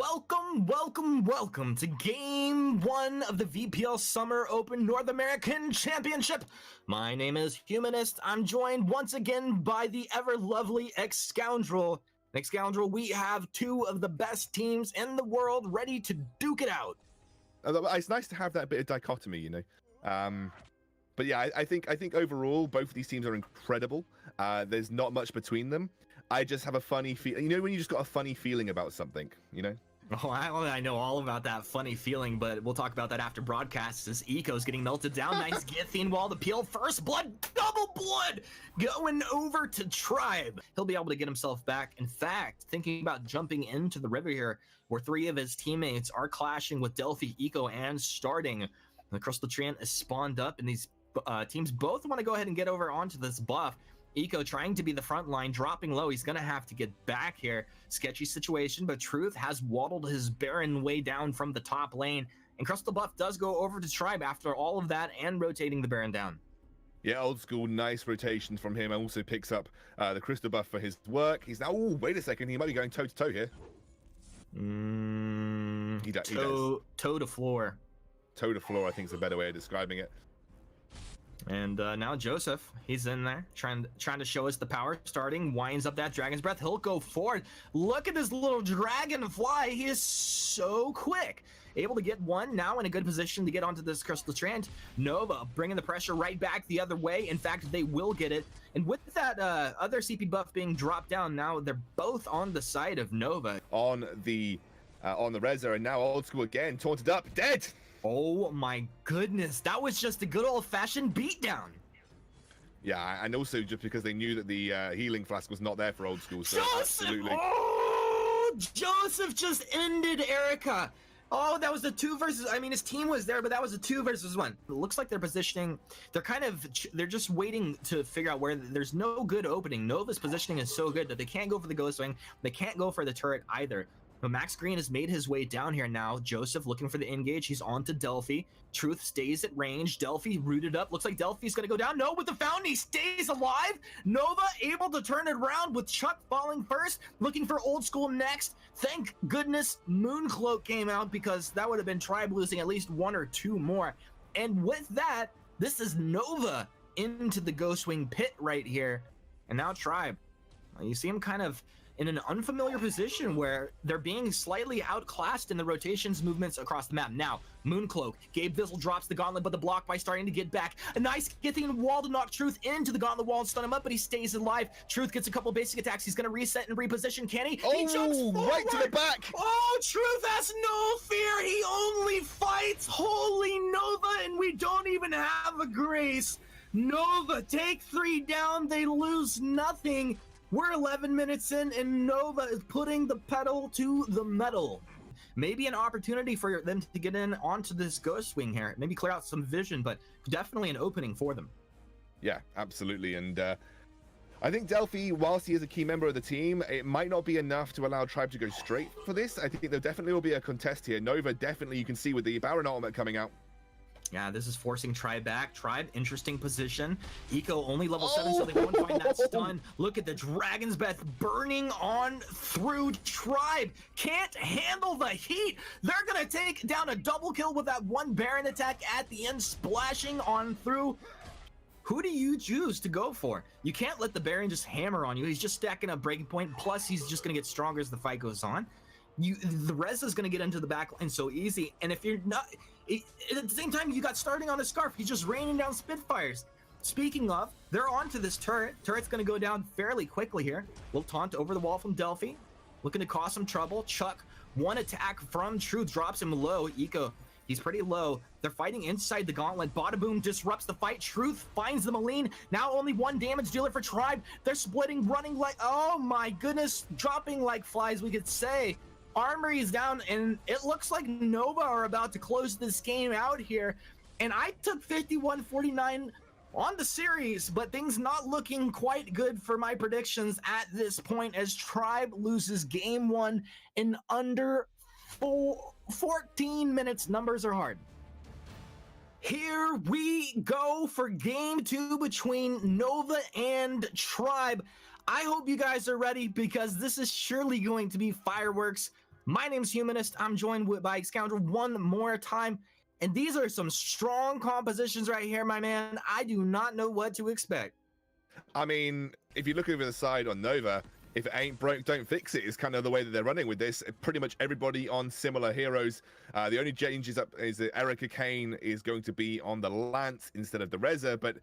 Welcome to Game 1 of the VPL Summer Open North American Championship. My name is Humanist. I'm joined once again by the ever-lovely X-Scoundrel. X-Scoundrel, we have two of the best teams in the world ready to duke it out. It's nice to have that bit of dichotomy, you know. But yeah, I think overall both of these teams are incredible. There's not much between them. I just have a funny feeling. You know when you just got a funny feeling about something, you know? Oh, I know all about that funny feeling, but we'll talk about that after broadcast as Eco's getting melted down. Nice guillotine wall to peel. First blood, double blood, going over to Tribe. He'll be able to get himself back. In fact, thinking about jumping into the river here, where three of his teammates are clashing with Delphi, Eco, and Starting. The Crystal Treant is spawned up, and these teams both want to go ahead and get over onto this buff. Eco trying to be the front line, dropping low. He's going to have to get back here. Sketchy situation, but Truth has waddled his Baron way down from the top lane. And Crystal buff does go over to Tribe after all of that and rotating the Baron down. Yeah, old school, nice rotation from him. And also picks up the Crystal buff for his work. He's now, oh, wait a second. He might be going toe-to-toe here. He does. Toe to floor. Toe to floor, I think is a better way of describing it. And now Joseph, he's in there trying to show us the power. Starting, winds up that Dragon's Breath. He'll go forward. Look at this little dragonfly. He is so quick. Able to get one, now in a good position to get onto this Crystal Treant. Nova bringing the pressure right back the other way. In fact, they will get it. And with that other CP buff being dropped down, now they're both on the side of Nova. On the Reza, and now old school again, taunted up, dead. Oh my goodness, that was just a good old-fashioned beatdown. Yeah, and also just because they knew that the healing flask was not there for old school, so Joseph! absolutely. Oh, Joseph just ended Erica. Oh, that was the 2 versus, I mean, his team was there, but that was a 2 versus 1. It looks like they're positioning, they're just waiting to figure out where there's no good opening. Nova's positioning is so good that they can't go for the Ghost Wing, they can't go for the turret either. But Max Green has made his way down here now. Joseph looking for the engage. He's on to Delphi. Truth stays at range. Delphi rooted up. Looks like Delphi's going to go down. No, with the fountain, he stays alive. Nova able to turn it around with Chuck falling first. Looking for old school next. Thank goodness Mooncloak came out because that would have been Tribe losing at least 1 or 2 more. And with that, this is Nova into the Ghostwing pit right here. And now Tribe. You see him kind of in an unfamiliar position where they're being slightly outclassed in the rotations movements across the map. Now, Mooncloak, Gabe Vizzle drops the gauntlet, but the block by Starting to get back. A nice Githyan wall to knock Truth into the gauntlet wall and stun him up, but he stays alive. Truth gets a couple basic attacks. He's going to reset and reposition. Can he? Oh, he jumps forward. Right to the back. Oh, Truth has no fear. He only fights. Holy Nova, and we don't even have a grace. Nova take 3 down. They lose nothing. We're 11 minutes in, and Nova is putting the pedal to the metal. Maybe an opportunity for them to get in onto this Ghost Wing here. Maybe clear out some vision, but definitely an opening for them. Yeah, absolutely. And I think Delphi, whilst he is a key member of the team, it might not be enough to allow Tribe to go straight for this. I think there definitely will be a contest here. Nova, definitely, you can see with the Baron ultimate coming out. Yeah, this is forcing Tribe back. Tribe, interesting position. Eco only level 7, so they won't find that stun. Look at the Dragon's Breath burning on through. Tribe can't handle the heat. They're going to take down a double kill with that 1 Baron attack at the end, splashing on through. Who do you choose to go for? You can't let the Baron just hammer on you. He's just stacking up breaking point. Plus, he's just going to get stronger as the fight goes on. The Rez is going to get into the back line so easy, and if you're not at the same time, you got Starting on a Scarf. He's just raining down Spitfires. Speaking of, they're onto this turret. Turret's going to go down fairly quickly here. Little taunt over the wall from Delphi, looking to cause some trouble. Chuck, 1 attack from Truth drops him low. Eco, he's pretty low. They're fighting inside the gauntlet. Bada-boom disrupts the fight. Truth finds the Malign. Now only 1 damage dealer for Tribe. They're splitting, running like, oh my goodness, dropping like flies, we could say. Armory is down, and it looks like Nova are about to close this game out here. And I took 51-49 on the series, but things not looking quite good for my predictions at this point as Tribe loses game 1 in under 14 minutes. Numbers are hard. Here we go for game 2 between Nova and Tribe. I hope you guys are ready because this is surely going to be fireworks. My name's Humanist. I'm joined by Scoundrel one more time. And these are some strong compositions right here, my man. I do not know what to expect. I mean, if you look over the side on Nova, if it ain't broke, don't fix it is kind of the way that they're running with this. Pretty much everybody on similar heroes. The only changes up is that Erica Kane is going to be on the Lance instead of the Reza, but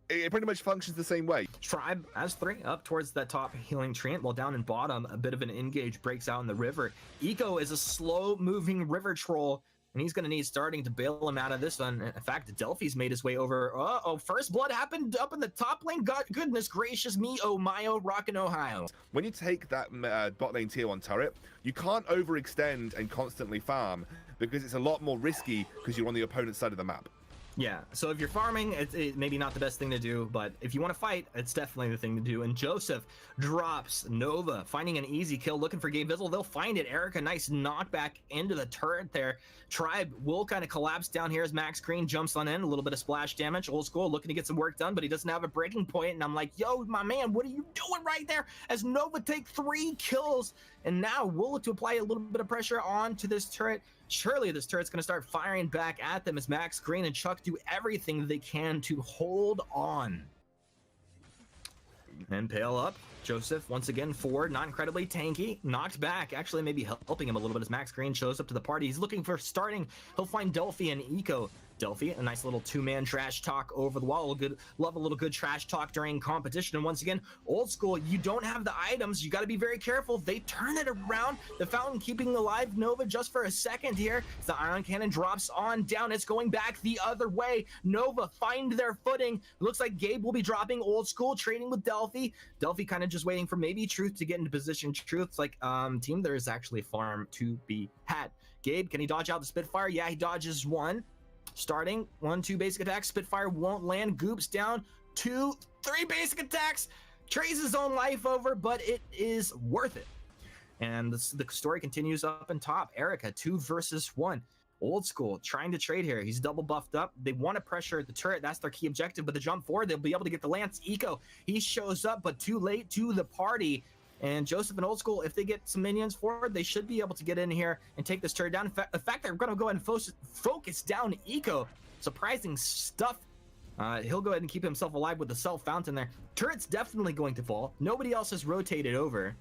it pretty much functions the same way. Tribe has 3 up towards that top healing treant, while down in bottom, a bit of an engage breaks out in the river. Eco is a slow-moving river troll, and he's going to need starting to bail him out of this one. In fact, Delphi's made his way over. Uh-oh, first blood happened up in the top lane. God, goodness gracious me, oh my, oh, rockin' Ohio. When you take that bot lane tier 1 turret, you can't overextend and constantly farm because it's a lot more risky because you're on the opponent's side of the map. Yeah, so if you're farming, it's maybe not the best thing to do, but if you want to fight, it's definitely the thing to do. And Joseph drops Nova, finding an easy kill, looking for Gabe Vizzle. They'll find it. Erica, nice knockback into the turret there. Tribe will kind of collapse down here as Max Green jumps on in. A little bit of splash damage. Old School looking to get some work done, but he doesn't have a breaking point. And I'm like, yo, my man, what are you doing right there? As Nova take 3 kills. And now we'll look to apply a little bit of pressure onto this turret. Surely this turret's going to start firing back at them as Max Green and Chuck do everything they can to hold on. And Pale up. Joseph, once again, forward, not incredibly tanky. Knocked back, actually maybe helping him a little bit as Max Green shows up to the party. He's looking for starting. He'll find Delphi and Eco. Delphi, a nice little 2-man trash talk over the wall. Love a little good trash talk during competition. And once again, Old School, you don't have the items. You got to be very careful. They turn it around. The Fountain keeping alive Nova just for a second here. The Ion Cannon drops on down. It's going back the other way. Nova find their footing. Looks like Gabe will be dropping Old School, trading with Delphi. Delphi kind of just waiting for maybe Truth to get into position. Truth's like, team, there is actually a farm to be had. Gabe, can he dodge out the Spitfire? Yeah, he dodges 1. Starting 1, 2 basic attacks. Spitfire won't land. Goops down 2, 3 basic attacks. Trays his own life over, but it is worth it. And the story continues up in top. Erica, 2 versus 1. Old School trying to trade here. He's double buffed up. They want to pressure the turret. That's their key objective. But the jump forward, they'll be able to get the Lance. Eco, he shows up, but too late to the party. And Joseph and Old School, if they get some minions forward, they should be able to get in here and take this turret down. In fact, they're going to go ahead and focus down Eco. Surprising stuff. He'll go ahead and keep himself alive with the Self Fountain there. Turret's definitely going to fall. Nobody else has rotated over.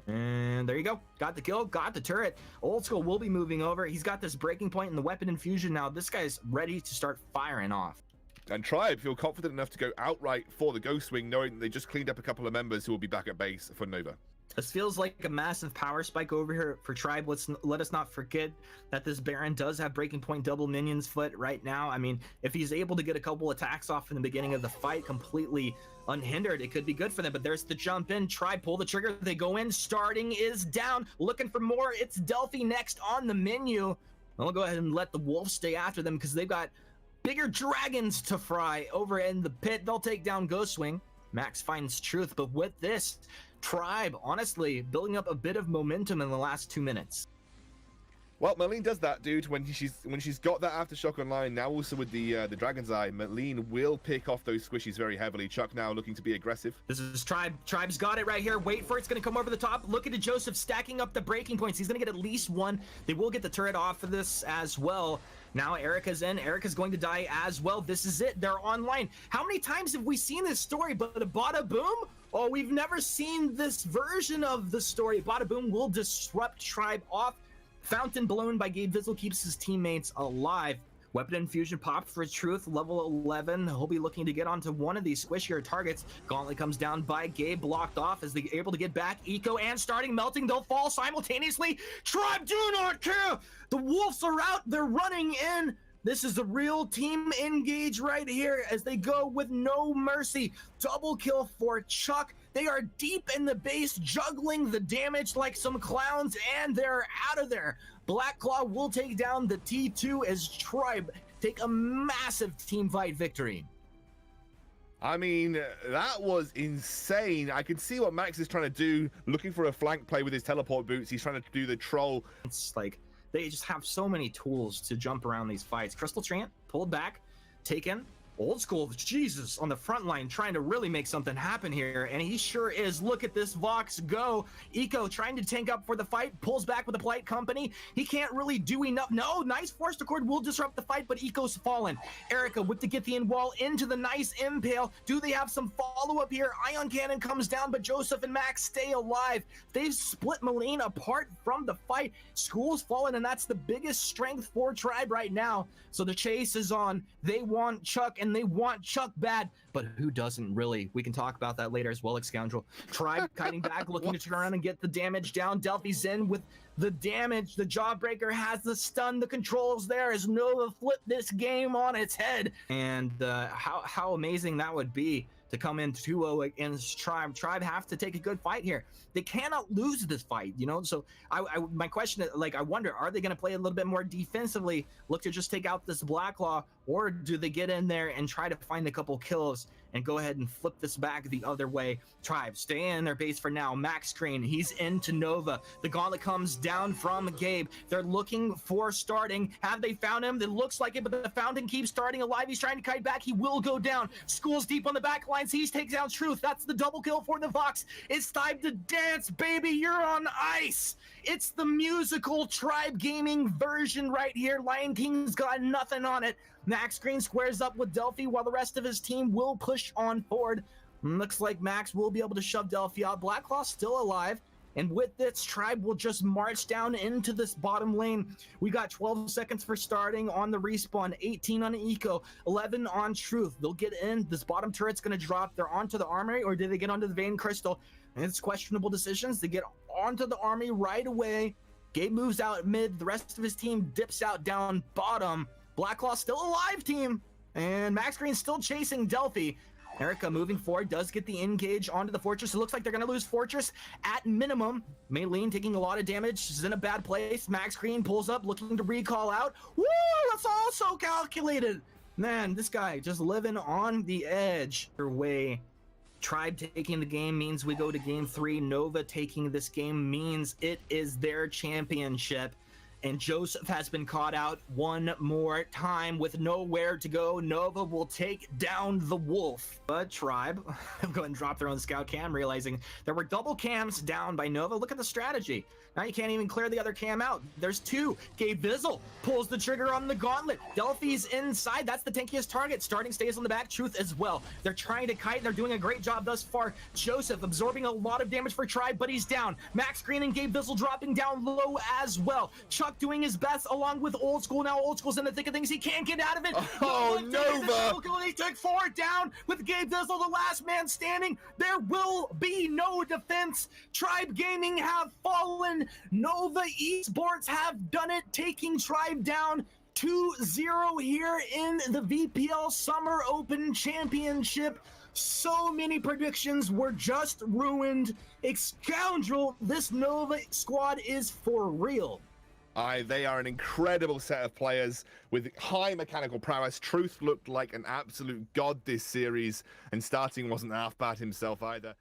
And there you go. Got the kill, got the turret. Old School will be moving over. He's got this breaking point in the weapon infusion now. This guy's ready to start firing off. And Tribe feel confident enough to go outright for the Ghost Wing, knowing that they just cleaned up a couple of members who will be back at base for Nova. This feels like a massive power spike over here for Tribe. Let us not forget that this Baron does have breaking point double minions foot right now. I mean, if he's able to get a couple attacks off in the beginning of the fight completely unhindered, it could be good for them. But there's the jump in. Tribe pull the trigger. They go in. Starting is down. Looking for more. It's Delphi next on the menu. I'll go ahead and let the Wolves stay after them because they've got bigger dragons to fry over in the pit. They'll take down Ghostwing. Max finds Truth, but with this, Tribe, honestly, building up a bit of momentum in the last 2 minutes. Well, Marlene does that, dude. When she's got that Aftershock online, now also with the Dragon's Eye, Marlene will pick off those squishies very heavily. Chuck now looking to be aggressive. This is Tribe. Tribe's got it right here. Wait for it. It's going to come over the top. Look at Joseph stacking up the breaking points. He's going to get at least 1. They will get the turret off of this as well. Now Erica's in. Erica's going to die as well. This is it. They're online. How many times have we seen this story? But a Bada Boom? Oh, we've never seen this version of the story. Bada Boom will disrupt Tribe off. Fountain blown by Gabe Vizzle keeps his teammates alive. Weapon infusion popped for Truth, level 11. He'll be looking to get onto one of these squishier targets. Gauntlet comes down by Gabe, blocked off as they're able to get back. Eco and starting melting. They'll fall simultaneously. Tribe do not care. The Wolves are out. They're running in. This is a real team engage right here as they go with no mercy. Double kill for Chuck. They are deep in the base, juggling the damage like some clowns, and they're out of there. Black Claw will take down the T2 as Tribe take a massive team fight victory. I mean, that was insane. I can see what Max is trying to do, looking for a flank play with his teleport boots. He's trying to do the troll. It's like they just have so many tools to jump around these fights. Crystal Treant pulled back, taken. Old School, Jesus, on the front line trying to really make something happen here, and he sure is. Look at this Vox go. Eco trying to tank up for the fight, pulls back with a polite company. He can't really do enough. No, nice force accord will disrupt the fight, but Eco's fallen. Erica with the Githian wall into the nice impale. Do they have some follow-up here? Ion Cannon comes down, but Joseph and Max stay alive. They've split Moline apart from the fight. School's fallen, and that's the biggest strength for Tribe right now. So the chase is on. They want Chuck, and they want Chuck bad, but who doesn't really? We can talk about that later as well, Scoundrel. Tribe kiting back, looking to turn around and get the damage down. Delphi's in with the damage. The Jawbreaker has the stun. The controls there as Nova flipped this game on its head. And how amazing that would be to come in 2-0 against Tribe. Tribe have to take a good fight here. They cannot lose this fight, you know? So my question is, like, I wonder, are they going to play a little bit more defensively, look to just take out this Blacklaw, or do they get in there and try to find a couple kills and go ahead and flip this back the other way? Tribe stay in their base for now. Max Screen, he's into Nova. The gauntlet comes down from Gabe. They're looking for starting. Have they found him? It looks like it, but the Fountain keeps starting alive. He's trying to kite back. He will go down. School's deep on the back lines. He takes down Truth. That's the double kill for the Vox. It's time to dance, baby. You're on ice. It's the musical Tribe Gaming version right here. Lion King's got nothing on it. Max Green squares up with Delphi while the rest of his team will push on forward. Looks like Max will be able to shove Delphi out. Blacklaw still alive. And with this, Tribe will just march down into this bottom lane. We got 12 seconds for starting on the respawn, 18 on Eco, 11 on Truth. They'll get in. This bottom turret's going to drop. They're onto the armory, or did they get onto the Vein Crystal? And it's questionable decisions. They get onto the army right away. Gabe moves out mid. The rest of his team dips out down bottom. Blacklaw still alive, team. And Max Green's still chasing Delphi. Erica moving forward, does get the engage onto the Fortress. It looks like they're going to lose Fortress at minimum. Maylene taking a lot of damage. She's in a bad place. Max Green pulls up, looking to recall out. Woo! That's also calculated. Man, this guy just living on the edge. Her way. Tribe taking the game means we go to game 3. Nova taking this game means it is their championship. And Joseph has been caught out one more time with nowhere to go. Nova will take down the Wolf. But Tribe will go and drop their own scout cam, realizing there were double cams down by Nova. Look at the strategy. Now you can't even clear the other cam out. There's two. Gabe Bizzle pulls the trigger on the gauntlet. Delphi's inside. That's the tankiest target. Starting stays on the back. Truth as well. They're trying to kite. They're doing a great job thus far. Joseph absorbing a lot of damage for Tribe, but he's down. Max Green and Gabe Bizzle dropping down low as well. Chuck doing his best along with Old School. Now Old School's in the thick of things. He can't get out of it. Oh, Nova! They took 4 down with Gabe Bizzle, the last man standing. There will be no defense. Tribe Gaming have fallen. Nova Esports have done it, taking Tribe down 2-0 here in the VPL Summer Open Championship. So many predictions were just ruined. Scoundrel, this Nova squad is for real. They are an incredible set of players with high mechanical prowess. Truth looked like an absolute god this series, and starting wasn't half bad himself either.